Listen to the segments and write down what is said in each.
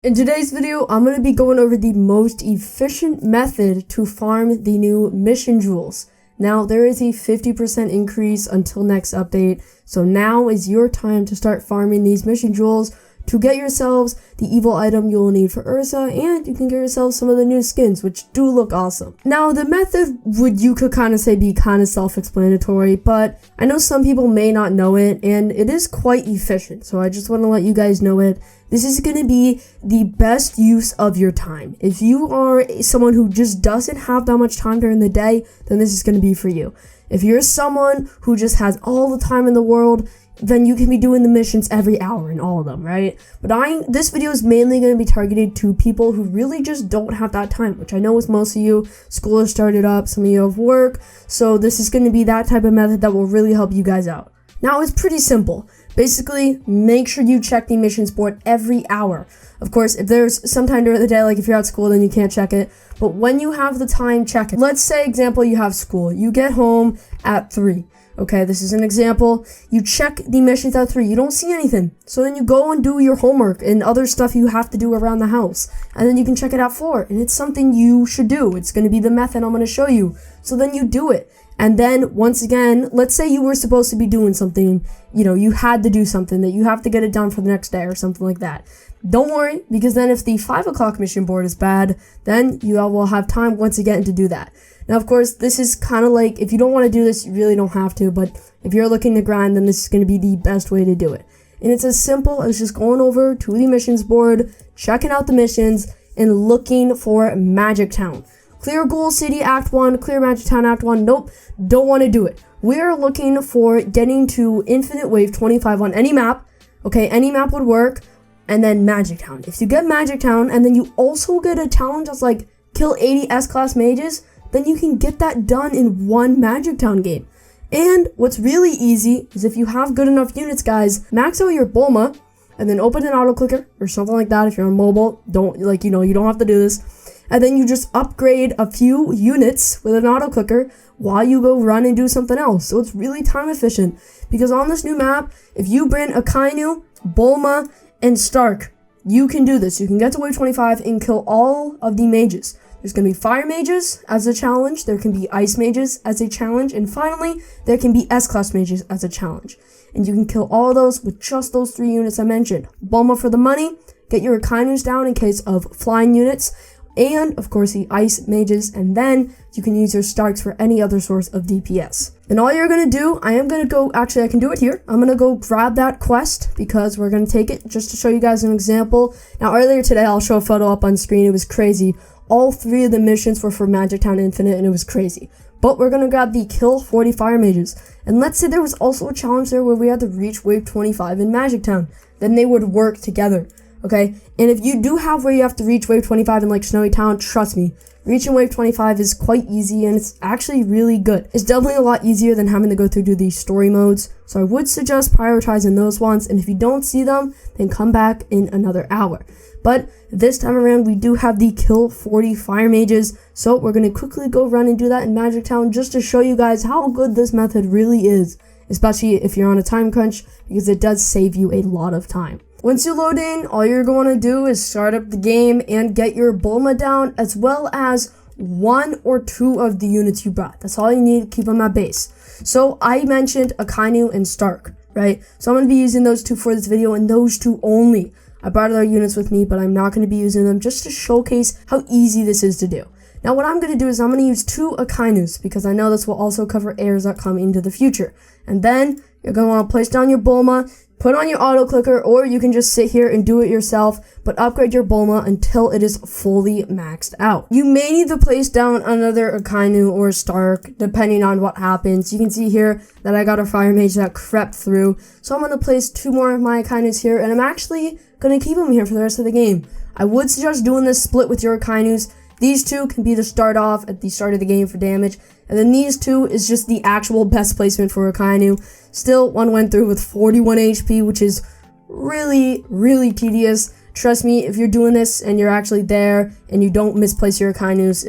In today's video, I'm going to be going over the most efficient method to farm the new mission jewels. Now, there is a 50% increase until next update, so now is your time to start farming these mission jewels to get yourselves the evil item you'll need for Ursa, and you can get yourselves some of the new skins, which do look awesome. Now, the method you could kind of say be kind of self-explanatory, but I know some people may not know it, and it is quite efficient, so I just want to let you guys know it. This is going to be the best use of your time. If you are someone who just doesn't have that much time during the day, then this is going to be for you. If you're someone who just has all the time in the world, then you can be doing the missions every hour in all of them, right? But this video is mainly going to be targeted to people who really just don't have that time, which I know is most of you. School has started up, some of you have work, so this is going to be that type of method that will really help you guys out. Now, it's pretty simple. Basically, make sure you check the missions board every hour. Of course, if there's some time during the day, like if you're at school, then you can't check it. But when you have the time, check it. Let's say, example, you have school. You get home at 3. Okay, this is an example. You check the missions at 3. You don't see anything. So then you go and do your homework and other stuff you have to do around the house. And then you can check it at 4. And it's something you should do. It's going to be the method I'm going to show you. So then you do it. And then, once again, let's say you were supposed to be doing something, you had to do something that you have to get it done for the next day or something like that. Don't worry, because then if the 5 o'clock mission board is bad, then you will have time once again to do that. Now, of course, this is kind of like, if you don't want to do this, you really don't have to, but if you're looking to grind, then this is going to be the best way to do it. And it's as simple as just going over to the missions board, checking out the missions, and looking for Magic Town. Clear Gold City Act 1, clear Magic Town Act 1, nope, don't want to do it. We are looking for getting to Infinite Wave 25 on any map, okay, any map would work, and then Magic Town. If you get Magic Town, and then you also get a challenge that's like, kill 80 S-Class mages, then you can get that done in one Magic Town game. And what's really easy is if you have good enough units, guys, max out your Bulma, and then open an auto clicker, or something like that if you're on mobile, you don't have to do this. And then you just upgrade a few units with an auto clicker while you go run and do something else. So it's really time efficient. Because on this new map, if you bring Akainu, Bulma, and Stark, you can do this. You can get to wave 25 and kill all of the mages. There's going to be fire mages as a challenge. There can be ice mages as a challenge. And finally, there can be S-Class mages as a challenge. And you can kill all of those with just those 3 units I mentioned. Bulma for the money, get your Akainus down in case of flying units, and of course the ice mages, and then you can use your Starks for any other source of DPS. And all you're gonna do, I can do it here. I'm gonna go grab that quest because we're gonna take it just to show you guys an example. Now earlier today, I'll show a photo up on screen. It was crazy. All 3 of the missions were for Magic Town Infinite, and it was crazy. But we're gonna grab the kill 40 fire mages. And let's say there was also a challenge there where we had to reach wave 25 in Magic Town. Then they would work together. Okay, and if you do have where you have to reach wave 25 in like Snowy Town, trust me, reaching wave 25 is quite easy and it's actually really good. It's definitely a lot easier than having to go through these story modes, so I would suggest prioritizing those ones, and if you don't see them, then come back in another hour. But this time around, we do have the kill 40 fire mages, so we're going to quickly go run and do that in Magic Town just to show you guys how good this method really is, especially if you're on a time crunch, because it does save you a lot of time. Once you load in, all you're going to do is start up the game and get your Bulma down, as well as 1 or 2 of the units you brought. That's all you need to keep them at base. So I mentioned Akainu and Stark, right? So I'm going to be using those 2 for this video, and those 2 only. I brought other units with me, but I'm not going to be using them just to showcase how easy this is to do. Now what I'm going to do is I'm going to use 2 Akainus, because I know this will also cover heirs that come into the future. And then you're going to want to place down your Bulma, put on your auto clicker, or you can just sit here and do it yourself, but upgrade your Bulma until it is fully maxed out. You may need to place down another Akainu or Stark, depending on what happens. You can see here that I got a fire mage that crept through, so I'm going to place 2 more of my Akainus here, and I'm actually going to keep them here for the rest of the game. I would suggest doing this split with your Akainus. These 2 can be the start off at the start of the game for damage, and then these 2 is just the actual best placement for Akainu. Still, one went through with 41 HP, which is really, really tedious. Trust me, if you're doing this and you're actually there and you don't misplace your Akainus,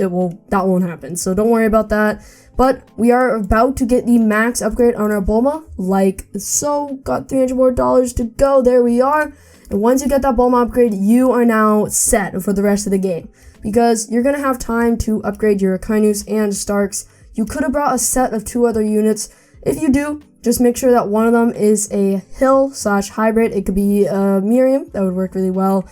that won't happen. So don't worry about that. But we are about to get the max upgrade on our Bulma, like so. Got $300 more to go. There we are. And once you get that Bulma upgrade, you are now set for the rest of the game, because you're going to have time to upgrade your Akainus and Starks. You could have brought a set of 2 other units. If you do, just make sure that one of them is a Hill/hybrid. It could be Miriam. That would work really well.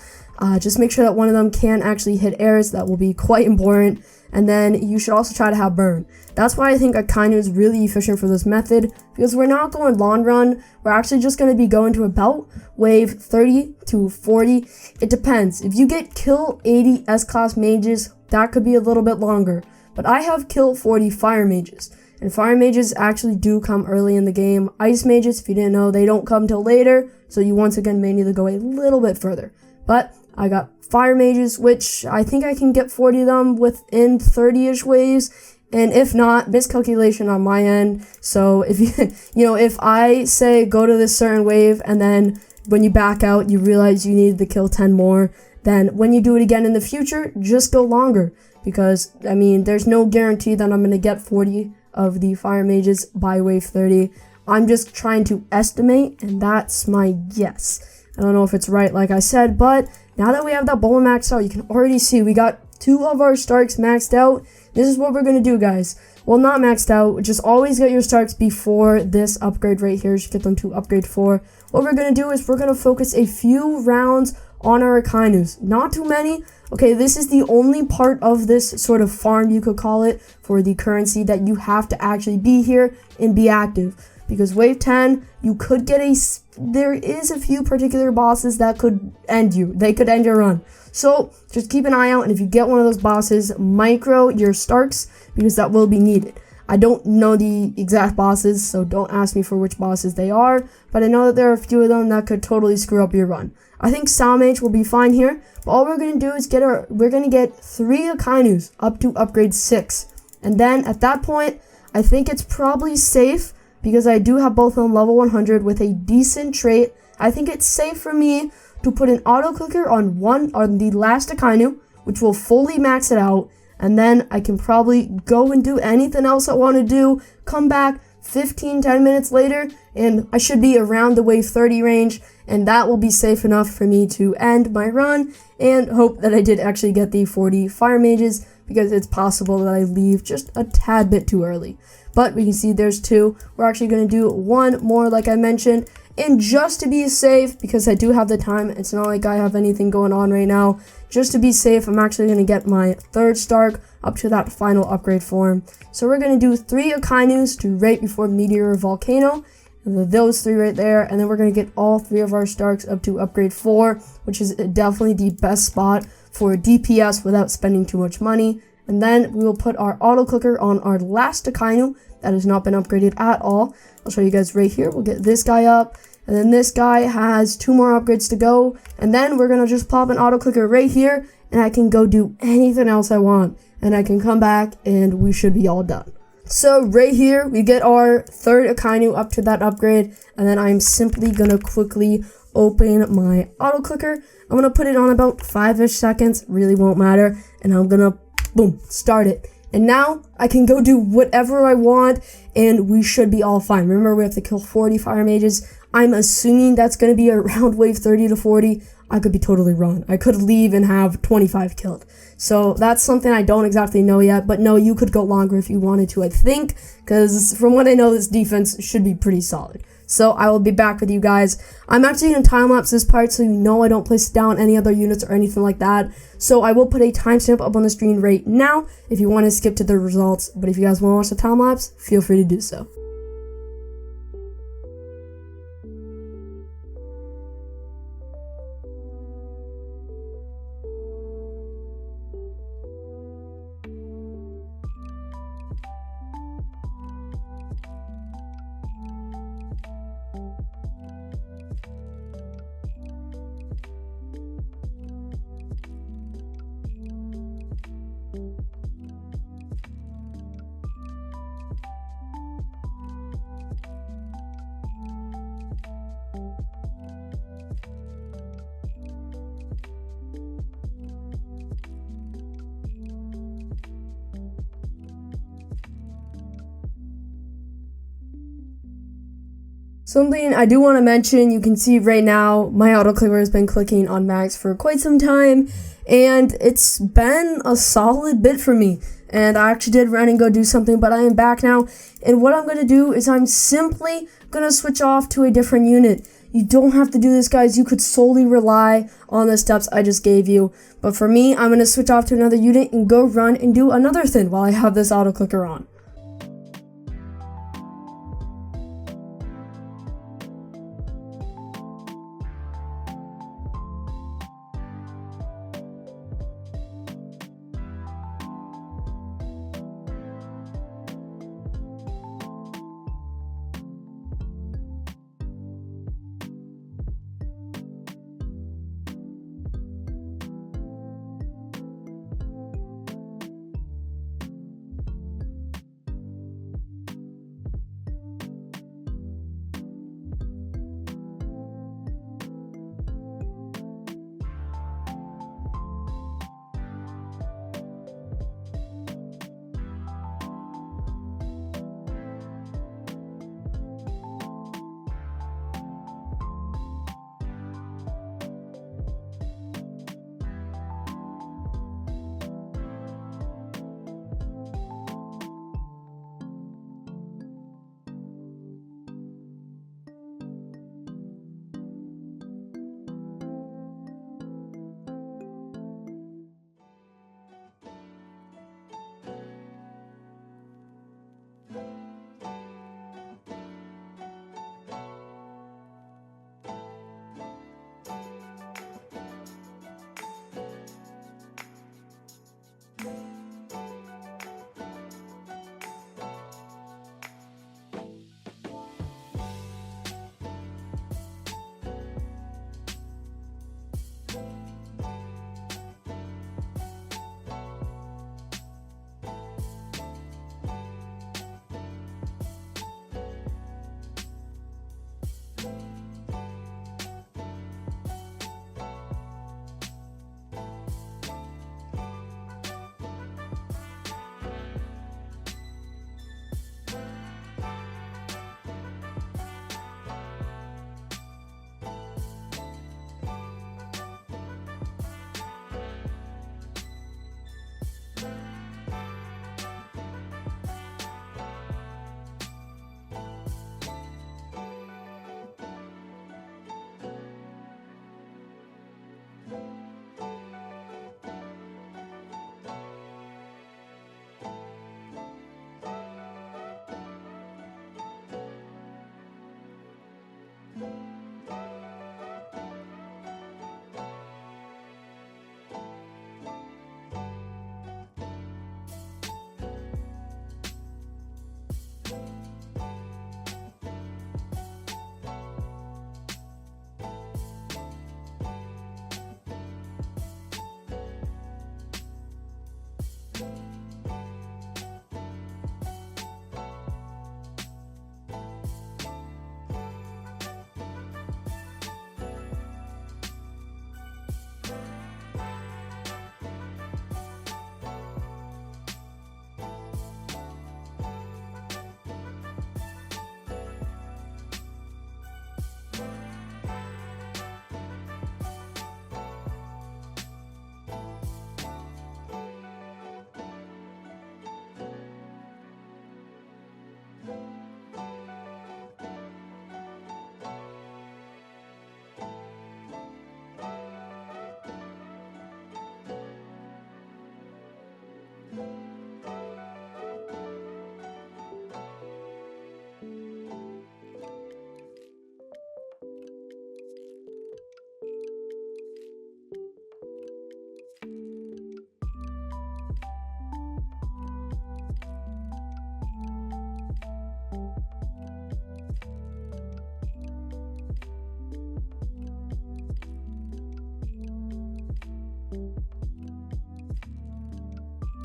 Just make sure that one of them can actually hit airs. That will be quite important. And then you should also try to have burn. That's why I think Akainu is really efficient for this method, because we're not going long run. We're actually just going to be going to about wave 30 to 40. It depends. If you get kill 80 S-class mages, that could be a little bit longer. But I have kill 40 fire mages. And fire mages actually do come early in the game. Ice mages, if you didn't know, they don't come till later. So you once again may need to go a little bit further. But I got fire mages, which I think I can get 40 of them within 30-ish waves. And if not, miscalculation on my end. So if if I say go to this certain wave and then when you back out, you realize you needed to kill 10 more, then when you do it again in the future, just go longer. Because, I mean, there's no guarantee that I'm going to get 40 of the fire mages by wave 30. I'm just trying to estimate, and that's my guess. I don't know if it's right, like I said, but now that we have that Bulma maxed out, you can already see we got 2 of our Starks maxed out. This is what we're going to do, guys. Well, not maxed out. Just always get your Starks before this upgrade right here. Just get them to upgrade 4. What we're going to do is we're going to focus a few rounds on our Akainus. Not too many. Okay, this is the only part of this sort of farm, you could call it, for the currency that you have to actually be here and be active. Because wave 10, you could get there is a few particular bosses that could end you. They could end your run. So just keep an eye out, and if you get one of those bosses, micro your Starks, because that will be needed. I don't know the exact bosses, so don't ask me for which bosses they are, but I know that there are a few of them that could totally screw up your run. I think Salmage will be fine here, but all we're going to do is we're going to get 3 Akainus up to upgrade 6. And then at that point, I think it's probably safe, because I do have both of them level 100 with a decent trait. I think it's safe for me to put an auto clicker on the last Akainu, which will fully max it out, and then I can probably go and do anything else I want to do, come back 10 minutes later, and I should be around the wave 30 range, and that will be safe enough for me to end my run and hope that I did actually get the 40 fire mages, because it's possible that I leave just a tad bit too early. But we can see there's 2. We're actually going to do 1 more, like I mentioned. And just to be safe, because I do have the time, it's not like I have anything going on right now. Just to be safe, I'm actually going to get my 3rd Stark up to that final upgrade form. So we're going to do 3 Akainus to right before Meteor or Volcano. Those 3 right there. And then we're going to get all 3 of our Starks up to upgrade 4, which is definitely the best spot for DPS without spending too much money. And then we will put our auto clicker on our last Akainu that has not been upgraded at all. I'll show you guys right here. We'll get this guy up, and then this guy has 2 more upgrades to go. And then we're going to just pop an auto clicker right here, and I can go do anything else I want. And I can come back, and we should be all done. So right here, we get our 3rd Akainu up to that upgrade, and then I'm simply going to quickly open my auto clicker. I'm going to put it on about 5-ish seconds, really won't matter, and I'm going to boom, start it. And now I can go do whatever I want, and we should be all fine. Remember, we have to kill 40 fire mages. I'm assuming that's going to be around wave 30 to 40. I could be totally wrong. I could leave and have 25 killed. So that's something I don't exactly know yet. But no, you could go longer if you wanted to, I think. Because from what I know, this defense should be pretty solid. So I will be back with you guys. I'm actually going to time-lapse this part so you know I don't place down any other units or anything like that. So I will put a timestamp up on the screen right now if you want to skip to the results. But if you guys want to watch the time-lapse, feel free to do so. Something I do want to mention, you can see right now, my auto clicker has been clicking on max for quite some time, and it's been a solid bit for me. And I actually did run and go do something, but I am back now. And what I'm going to do is I'm simply going to switch off to a different unit. You don't have to do this, guys. You could solely rely on the steps I just gave you. But for me, I'm going to switch off to another unit and go run and do another thing while I have this auto clicker on.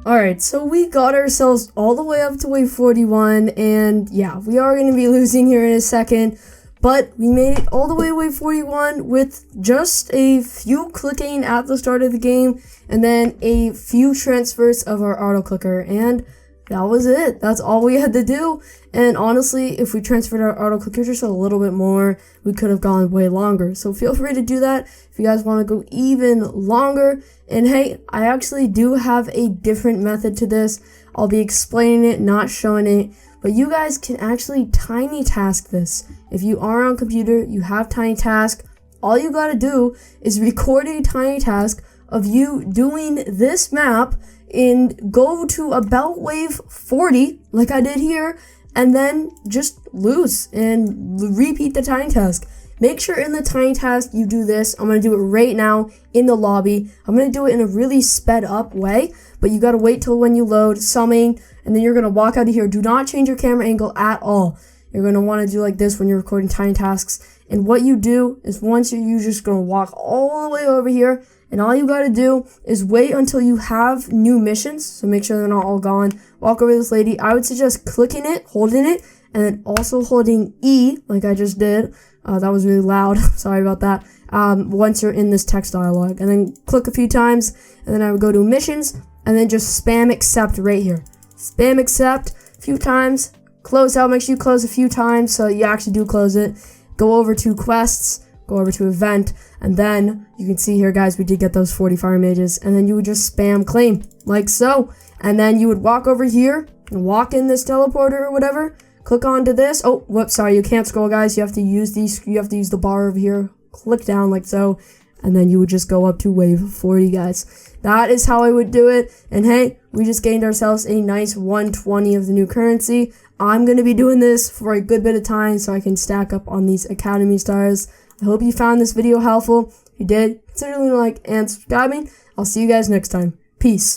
Alright, so we got ourselves all the way up to wave 41, and yeah, we are going to be losing here in a second, but we made it all the way to wave 41 with just a few clicking at the start of the game, and then a few transfers of our auto clicker, and that was it. That's all we had to do. And honestly, if we transferred our auto clicker just a little bit more, we could have gone way longer. So feel free to do that if you guys want to go even longer. And hey, I actually do have a different method to this. I'll be explaining it, not showing it. But you guys can actually tiny task this. If you are on computer, you have tiny task. All you gotta do is record a tiny task of you doing this map and go to about wave 40, like I did here, and then just lose and repeat the tiny task. Make sure in the tiny task you do this. I'm going to do it right now in the lobby. I'm going to do it in a really sped up way, but you got to wait till when you load summing, and then you're going to walk out of here. Do not change your camera angle at all. You're going to want to do like this when you're recording tiny tasks. And what you do is once you're just going to walk all the way over here, and all you got to do is wait until you have new missions. So make sure they're not all gone. Walk over to this lady. I would suggest clicking it, holding it, and then also holding E like I just did. That was really loud. Sorry about that. Once you're in this text dialogue, and then click a few times, and then I would go to missions, and then just spam accept right here. Spam accept a few times. Close out. Make sure you close a few times so you actually do close it. Go over to quests. Go over to event, and then you can see here, guys, we did get those 40 fire mages, and then you would just spam claim like so, and then you would walk over here and walk in this teleporter or whatever. Click onto this. Oh, whoops, sorry, you can't scroll, guys. You have to use these. You have to use the bar over here. Click down like so, and then you would just go up to wave 40, guys. That is how I would do it. And hey, we just gained ourselves a nice 120 of the new currency. I'm gonna be doing this for a good bit of time so I can stack up on these academy stars. I hope you found this video helpful. If you did, consider leaving a like and subscribing. I'll see you guys next time. Peace.